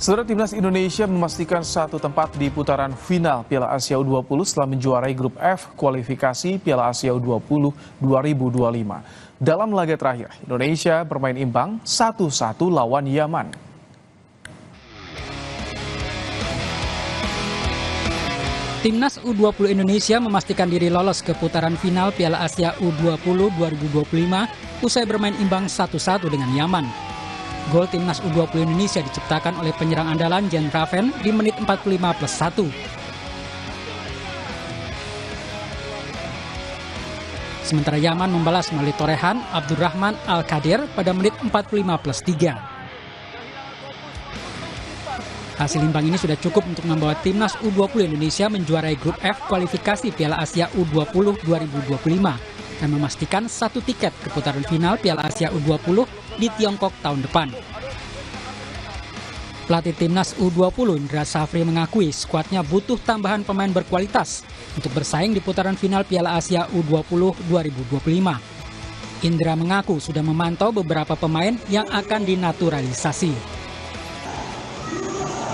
Saudara, Timnas Indonesia memastikan satu tempat di putaran final Piala Asia U20 setelah menjuarai grup F kualifikasi Piala Asia U20 2025. Dalam laga terakhir, Indonesia bermain imbang 1-1 lawan Yaman. Timnas U20 Indonesia memastikan diri lolos ke putaran final Piala Asia U20 2025 usai bermain imbang 1-1 dengan Yaman. Gol Timnas U20 Indonesia diciptakan oleh penyerang andalan Jan Raven di menit 45+1. Sementara Yaman membalas melalui torehan Abdurrahman Al-Qadir pada menit 45+3. Hasil imbang ini sudah cukup untuk membawa Timnas U20 Indonesia menjuarai grup F kualifikasi Piala Asia U20 2025 dan memastikan satu tiket ke putaran final Piala Asia U20 di Tiongkok tahun depan. Pelatih Timnas U20 Indra Safri mengakui skuadnya butuh tambahan pemain berkualitas untuk bersaing di putaran final Piala Asia U20 2025. Indra mengaku sudah memantau beberapa pemain yang akan dinaturalisasi.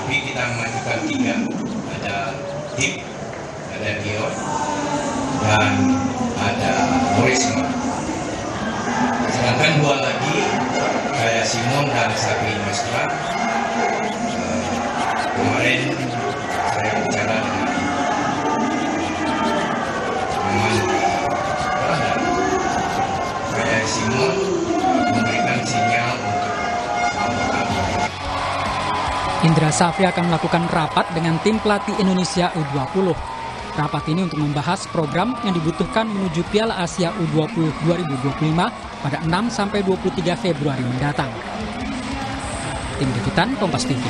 Tapi kita mengajukan 3, ada Hip, ada Dion, dan ada Morisma. Sedangkan 2 lagi, kayak Simon dan Sabri Masra. Kemarin saya bicara dengan kayak Simon memberikan sinyal untuk Indra Safri akan melakukan rapat dengan tim pelatih Indonesia U20. Rapat ini untuk membahas program yang dibutuhkan menuju Piala Asia U20 2025 pada 6-23 Februari mendatang. Tim Liputan Kompas TV.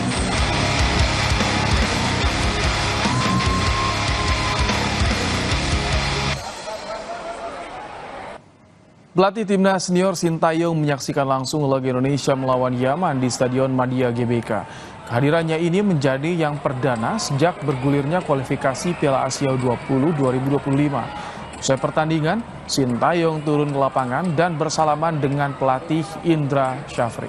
Pelatih Timnas Senior Sintayong menyaksikan langsung laga Indonesia melawan Yaman di Stadion Madia GBK. Kehadirannya ini menjadi yang perdana sejak bergulirnya kualifikasi Piala Asia U20 2025. Usai pertandingan, Sintayong turun ke lapangan dan bersalaman dengan pelatih Indra Safri.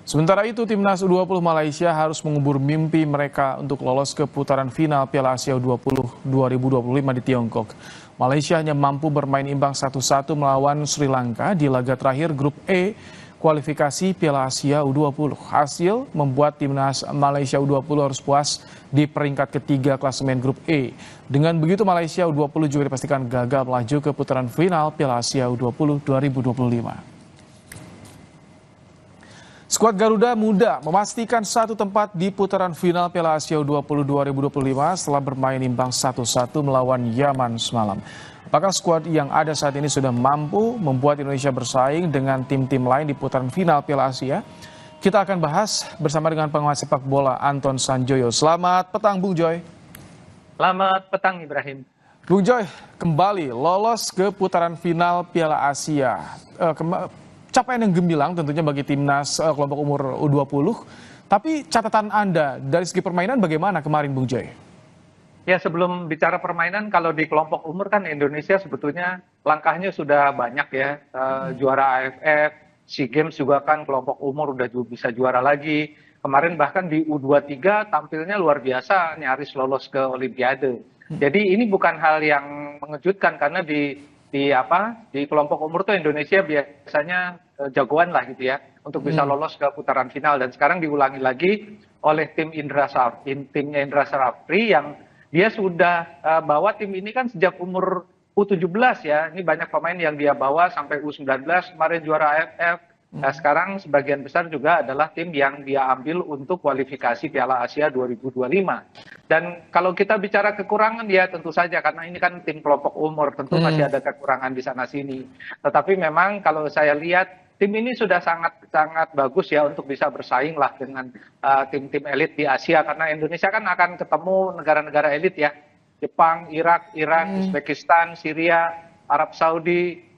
Sementara itu, Timnas U20 Malaysia harus mengubur mimpi mereka untuk lolos ke putaran final Piala Asia U20 2025 di Tiongkok. Malaysia hanya mampu bermain imbang 1-1 melawan Sri Lanka di laga terakhir grup E kualifikasi Piala Asia U20. Hasil membuat Timnas Malaysia U20 harus puas di peringkat ketiga klasemen grup E. Dengan begitu, Malaysia U20 juga dipastikan gagal melaju ke putaran final Piala Asia U20 2025. Skuad Garuda Muda memastikan satu tempat di putaran final Piala Asia U20 2025 setelah bermain imbang 1-1 melawan Yaman semalam. Apakah skuad yang ada saat ini sudah mampu membuat Indonesia bersaing dengan tim-tim lain di putaran final Piala Asia? Kita akan bahas bersama dengan pengamat sepak bola Anton Sanjoyo. Selamat petang, Bung Joy. Selamat petang, Ibrahim. Bung Joy, kembali lolos ke putaran final Piala Asia. Capaian yang gemilang tentunya bagi timnas kelompok umur U20. Tapi catatan Anda dari segi permainan bagaimana kemarin, Bung Joy? Ya, sebelum bicara permainan, kalau di kelompok umur kan Indonesia sebetulnya langkahnya sudah banyak ya. Juara AFF, SEA Games juga kan kelompok umur udah bisa juara lagi. Kemarin bahkan di U23 tampilnya luar biasa, nyaris lolos ke Olimpiade. Jadi ini bukan hal yang mengejutkan karena di kelompok umur tuh Indonesia biasanya jagoan lah gitu ya untuk bisa lolos ke putaran final, dan sekarang diulangi lagi oleh timnya Indra Safri yang dia sudah bawa tim ini kan sejak umur U17 ya. Ini banyak pemain yang dia bawa sampai U19, kemarin juara AFF. Nah, sekarang sebagian besar juga adalah tim yang dia ambil untuk kualifikasi Piala Asia 2025. Dan kalau kita bicara kekurangan, ya tentu saja karena ini kan tim kelompok umur, tentu masih ada kekurangan di sana sini. Tetapi memang kalau saya lihat tim ini sudah sangat bagus ya untuk bisa bersaing lah dengan tim-tim elit di Asia, karena Indonesia kan akan ketemu negara-negara elit ya. Jepang, Irak, Iran, Uzbekistan, Syria, Arab Saudi,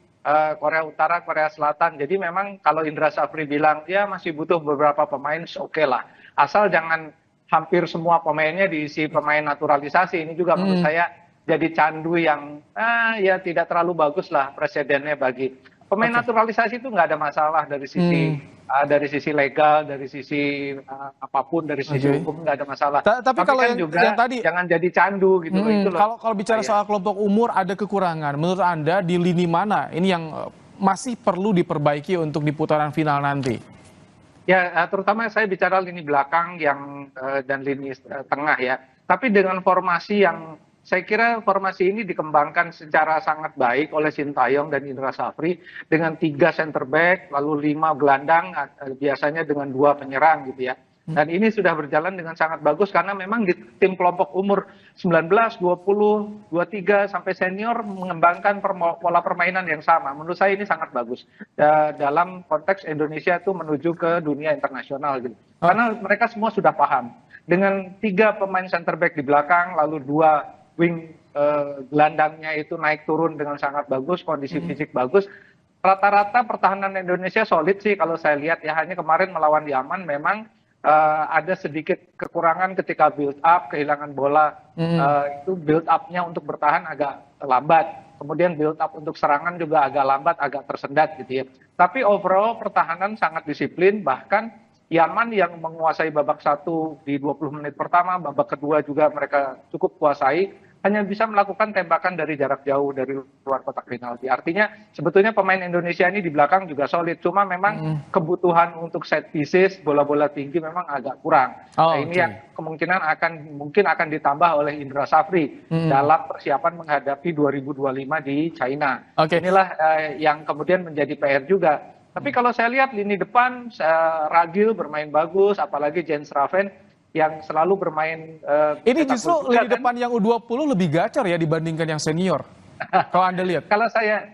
Korea Utara, Korea Selatan. Jadi memang kalau Indra Safri bilang ya masih butuh beberapa pemain, oke lah. Asal jangan hampir semua pemainnya diisi pemain naturalisasi. Ini juga menurut saya jadi candu yang ya tidak terlalu bagus lah presidennya bagi Pemain Oke. naturalisasi itu nggak ada masalah dari sisi legal, dari sisi apapun, dari sisi Oke. hukum nggak ada masalah. Tapi Tapi kalau kan yang juga tadi, jangan jadi candu gitu loh, itu loh. kalau bicara Saya. soal kelompok umur ada kekurangan. Menurut Anda di lini mana ini yang masih perlu diperbaiki untuk di putaran final nanti? Ya, terutama saya bicara lini belakang dan lini tengah ya. Tapi dengan formasi yang saya kira formasi ini dikembangkan secara sangat baik oleh Sintayong dan Indra Safri dengan 3 center back, lalu 5 gelandang, biasanya dengan 2 penyerang gitu ya. Dan ini sudah berjalan dengan sangat bagus karena memang di tim kelompok umur 19, 20, 23 sampai senior mengembangkan pola permainan yang sama. Menurut saya ini sangat bagus dalam konteks Indonesia itu menuju ke dunia internasional gitu. Karena mereka semua sudah paham dengan 3 pemain center back di belakang, lalu 2 wing gelandangnya itu naik turun dengan sangat bagus, kondisi fisik bagus. Rata-rata pertahanan Indonesia solid sih kalau saya lihat ya. Hanya kemarin melawan Yaman memang ada sedikit kekurangan ketika build up, kehilangan bola. Itu build up-nya untuk bertahan agak lambat. Kemudian build up untuk serangan juga agak lambat, agak tersendat gitu ya. Tapi overall pertahanan sangat disiplin, bahkan Yaman yang menguasai babak 1 di 20 menit pertama, babak kedua juga mereka cukup kuasai, hanya bisa melakukan tembakan dari jarak jauh dari luar kotak penalti. Artinya sebetulnya pemain Indonesia ini di belakang juga solid, cuma memang kebutuhan untuk set pieces, bola-bola tinggi memang agak kurang. Nah, ini yang kemungkinan mungkin akan ditambah oleh Indra Safri dalam persiapan menghadapi 2025 di China. Inilah yang kemudian menjadi PR juga. Tapi kalau saya lihat lini depan, Ragil bermain bagus, apalagi Jens Raven yang selalu bermain. Ini justru lini depan yang U20 lebih gacor ya dibandingkan yang senior. Kalau Anda lihat? Kalau saya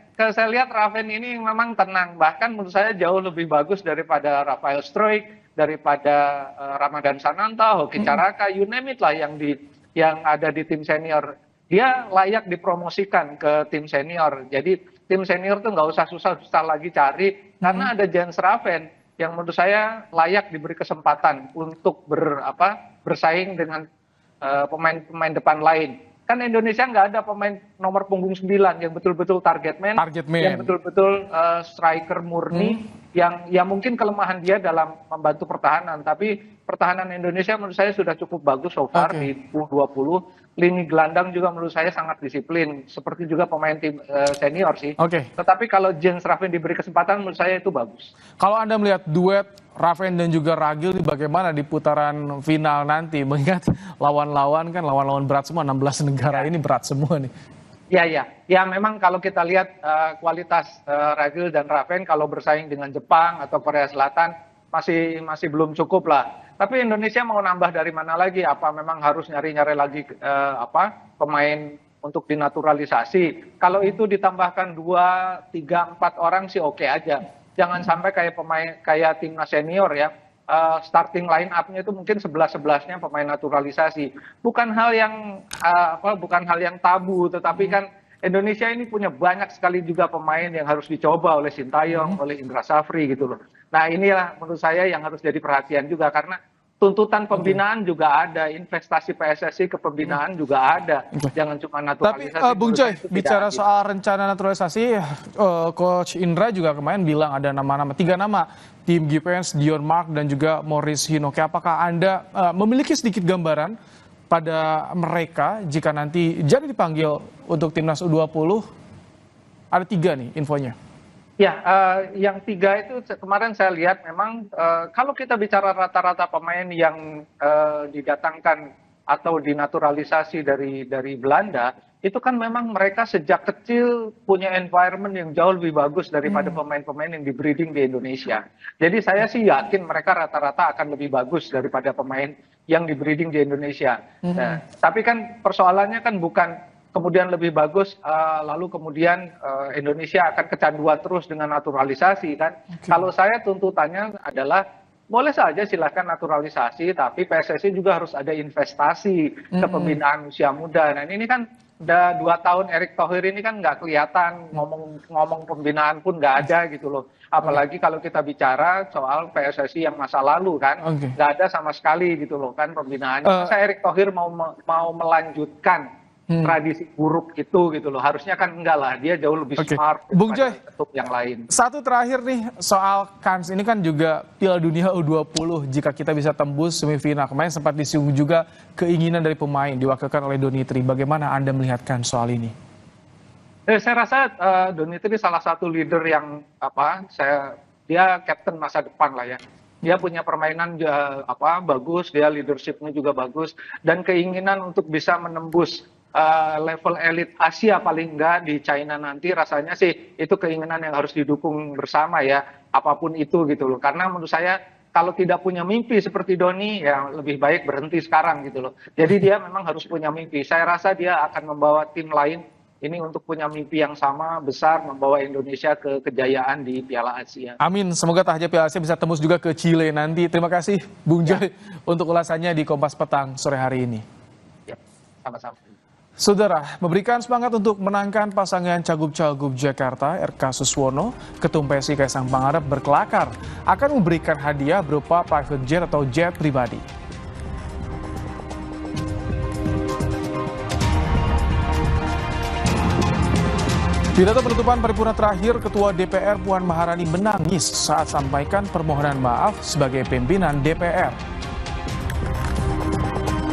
lihat Raven ini memang tenang, bahkan menurut saya jauh lebih bagus daripada Rafael Struijk, daripada Ramadan Sananta, Hoki Caraka, you name it lah yang ada di tim senior. Dia layak dipromosikan ke tim senior. Jadi tim senior tuh nggak usah susah-susah lagi cari, karena ada Jens Raven yang menurut saya layak diberi kesempatan untuk bersaing dengan pemain-pemain depan lain. Kan Indonesia nggak ada pemain nomor punggung 9 yang betul-betul target man. Yang betul-betul striker murni, yang mungkin kelemahan dia dalam membantu pertahanan. Tapi pertahanan Indonesia menurut saya sudah cukup bagus so far di U20. Lini gelandang juga menurut saya sangat disiplin, seperti juga pemain tim senior sih. Tetapi kalau Jens Raven diberi kesempatan, menurut saya itu bagus. Kalau Anda melihat duet Raven dan juga Ragil bagaimana di putaran final nanti? Mengingat lawan-lawan berat semua, 16 negara ini berat semua nih. Ya memang kalau kita lihat kualitas Ragil dan Raven kalau bersaing dengan Jepang atau Korea Selatan masih belum cukup lah. Tapi Indonesia mau nambah dari mana lagi? Apa memang harus nyari-nyari lagi pemain untuk dinaturalisasi? Kalau itu ditambahkan 2, 3, 4 orang sih oke aja. Jangan sampai kayak timnas senior ya. Starting line up-nya itu mungkin 11-11-nya pemain naturalisasi. Bukan hal yang tabu, tetapi kan Indonesia ini punya banyak sekali juga pemain yang harus dicoba oleh Sintayong, oleh Indra Safri gitu loh. Nah inilah menurut saya yang harus jadi perhatian juga, karena tuntutan pembinaan juga ada, investasi PSSI ke pembinaan juga ada. Jangan cuma naturalisasi. Tapi Bung Joy, bicara soal rencana naturalisasi, Coach Indra juga kemarin bilang ada 3 nama, Tim Gippens, Dion Mark, dan juga Maurice Hinoke. Apakah Anda memiliki sedikit gambaran pada mereka jika nanti jadi dipanggil untuk timnas U20? Ada 3 nih infonya. Ya, yang 3 itu kemarin saya lihat memang kalau kita bicara rata-rata pemain yang didatangkan atau dinaturalisasi dari Belanda, itu kan memang mereka sejak kecil punya environment yang jauh lebih bagus daripada pemain-pemain yang di-breeding di Indonesia. Jadi saya sih yakin mereka rata-rata akan lebih bagus daripada pemain yang di-breeding di Indonesia. Nah, tapi kan persoalannya kan bukan kemudian lebih bagus, lalu kemudian Indonesia akan kecanduan terus dengan naturalisasi kan. Kalau saya tuntutannya adalah boleh saja silakan naturalisasi, tapi PSSI juga harus ada investasi ke pembinaan usia muda. Nah ini kan udah 2 tahun Erick Thohir ini kan nggak kelihatan, ngomong pembinaan pun nggak ada gitu loh. Apalagi kalau kita bicara soal PSSI yang masa lalu kan, nggak ada sama sekali gitu loh kan pembinaannya. Masa Erick Thohir mau melanjutkan tradisi buruk itu gitu loh. Harusnya kan enggak lah, dia jauh lebih smart Bung Joy, daripada ketum yang lain. satu terakhir nih soal Kans ini kan juga Piala Dunia U20 jika kita bisa tembus semifinal. Kemarin sempat disinggung juga keinginan dari pemain diwakilkan oleh Donitri. Bagaimana Anda melihat Kans soal ini? Saya rasa Donitri salah satu leader yang dia kapten masa depan lah ya. Dia punya permainan bagus, dia leadershipnya juga bagus, dan keinginan untuk bisa menembus level elit Asia paling enggak di China nanti, rasanya sih itu keinginan yang harus didukung bersama ya, apapun itu gitu loh. Karena menurut saya kalau tidak punya mimpi seperti Doni ya lebih baik berhenti sekarang gitu loh. Jadi dia memang harus punya mimpi. Saya rasa dia akan membawa tim lain ini untuk punya mimpi yang sama besar, membawa Indonesia ke kejayaan di Piala Asia. Amin, semoga tak hanya Piala Asia bisa tembus juga ke Chile nanti. Terima kasih Bung Joy untuk ulasannya di Kompas Petang sore hari ini. Ya, sama-sama. Saudara, memberikan semangat untuk menangkan pasangan Cagup-Cagup Jakarta, RK Suswono, Ketum PSI Kaisang Pangarep berkelakar akan memberikan hadiah berupa private jet atau jet pribadi. Pidato penutupan paripurna terakhir, Ketua DPR Puan Maharani menangis saat sampaikan permohonan maaf sebagai pimpinan DPR.